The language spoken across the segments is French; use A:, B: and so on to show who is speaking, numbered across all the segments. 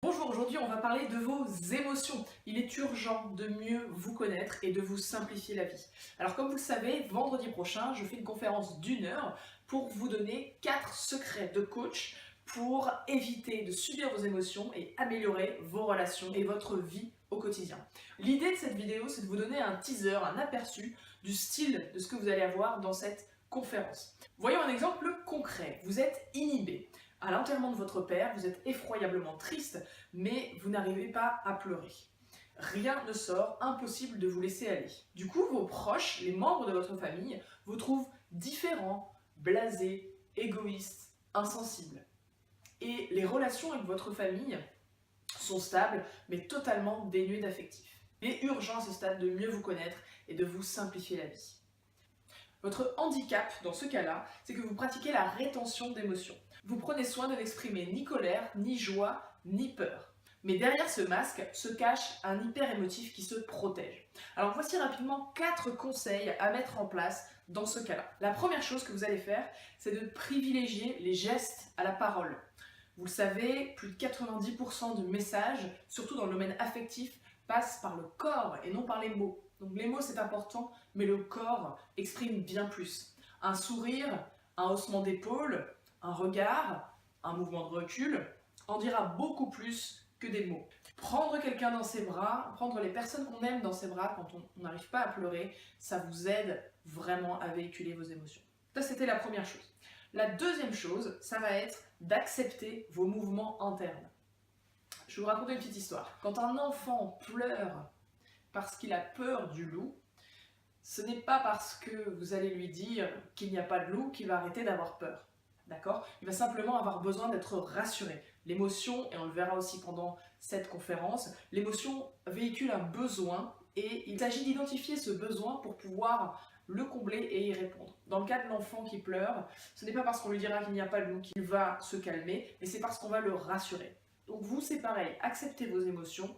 A: Bonjour, aujourd'hui on va parler de vos émotions. Il est urgent de mieux vous connaître et de vous simplifier la vie. Alors comme vous le savez, vendredi prochain, je fais une conférence d'1 heure pour vous donner 4 secrets de coach pour éviter de subir vos émotions et améliorer vos relations et votre vie au quotidien. L'idée de cette vidéo, c'est de vous donner un teaser, un aperçu du style de ce que vous allez avoir dans cette conférence. Voyons un exemple concret. Vous êtes inhibé. À l'enterrement de votre père, vous êtes effroyablement triste, mais vous n'arrivez pas à pleurer. Rien ne sort, impossible de vous laisser aller. Du coup, vos proches, les membres de votre famille, vous trouvent différents, blasés, égoïstes, insensibles. Et les relations avec votre famille sont stables, mais totalement dénuées d'affectif. Il est urgent à ce stade de mieux vous connaître et de vous simplifier la vie. Votre handicap, dans ce cas-là, c'est que vous pratiquez la rétention d'émotions. Vous prenez soin de n'exprimer ni colère, ni joie, ni peur. Mais derrière ce masque se cache un hyper-émotif qui se protège. Alors voici rapidement 4 conseils à mettre en place dans ce cas-là. La première chose que vous allez faire, c'est de privilégier les gestes à la parole. Vous le savez, plus de 90% de messages, surtout dans le domaine affectif, passent par le corps et non par les mots. Donc les mots c'est important, mais le corps exprime bien plus. Un sourire, un haussement d'épaule, un regard, un mouvement de recul en dira beaucoup plus que des mots. Prendre quelqu'un dans ses bras, prendre les personnes qu'on aime dans ses bras quand on n'arrive pas à pleurer, ça vous aide vraiment à véhiculer vos émotions. Ça c'était la première chose. La deuxième chose, ça va être d'accepter vos mouvements internes. Je vais vous raconter une petite histoire. Quand un enfant pleure parce qu'il a peur du loup, ce n'est pas parce que vous allez lui dire qu'il n'y a pas de loup qu'il va arrêter d'avoir peur. D'accord ? Il va simplement avoir besoin d'être rassuré. L'émotion, et on le verra aussi pendant cette conférence, l'émotion véhicule un besoin et il s'agit d'identifier ce besoin pour pouvoir le combler et y répondre. Dans le cas de l'enfant qui pleure, ce n'est pas parce qu'on lui dira qu'il n'y a pas de loup qu'il va se calmer, mais c'est parce qu'on va le rassurer. Donc vous, c'est pareil, acceptez vos émotions.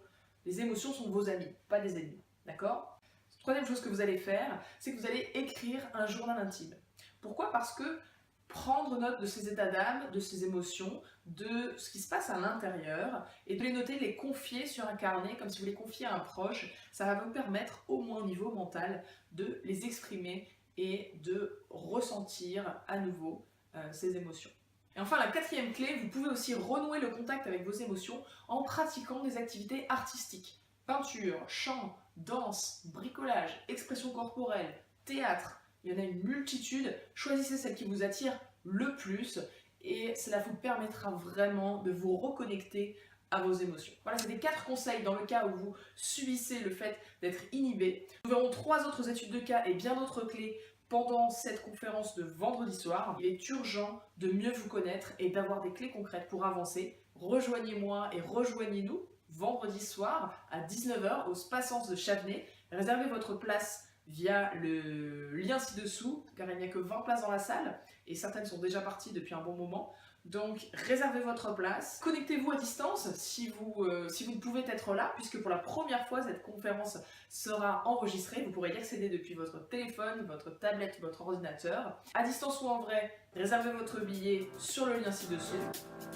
A: Les émotions sont vos amis, pas des ennemis. D'accord ? Troisième chose que vous allez faire, c'est que vous allez écrire un journal intime. Pourquoi ? Parce que prendre note de ces états d'âme, de ces émotions, de ce qui se passe à l'intérieur, et de les noter, les confier sur un carnet, comme si vous les confiez à un proche, ça va vous permettre, au moins au niveau mental, de les exprimer et de ressentir à nouveau ces émotions. Et enfin, la quatrième clé, vous pouvez aussi renouer le contact avec vos émotions en pratiquant des activités artistiques. Peinture, chant, danse, bricolage, expression corporelle, théâtre, il y en a une multitude. Choisissez celle qui vous attire le plus et cela vous permettra vraiment de vous reconnecter à vos émotions. Voilà, c'est les 4 conseils dans le cas où vous subissez le fait d'être inhibé. Nous verrons 3 autres études de cas et bien d'autres clés pendant cette conférence de vendredi soir. Il est urgent de mieux vous connaître et d'avoir des clés concrètes pour avancer. Rejoignez-moi et rejoignez-nous vendredi soir à 19 h au Space de Chavenay. Réservez votre place via le lien ci-dessous, car il n'y a que 20 places dans la salle, et certaines sont déjà parties depuis un bon moment. Donc réservez votre place, connectez-vous à distance si vous ne pouvez être là, puisque pour la première fois cette conférence sera enregistrée. Vous pourrez y accéder depuis votre téléphone, votre tablette, votre ordinateur. À distance ou en vrai, réservez votre billet sur le lien ci-dessous.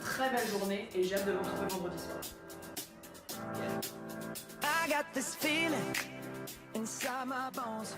A: Très belle journée et j'ai hâte de vous retrouver vendredi soir. I got this feeling inside my bones.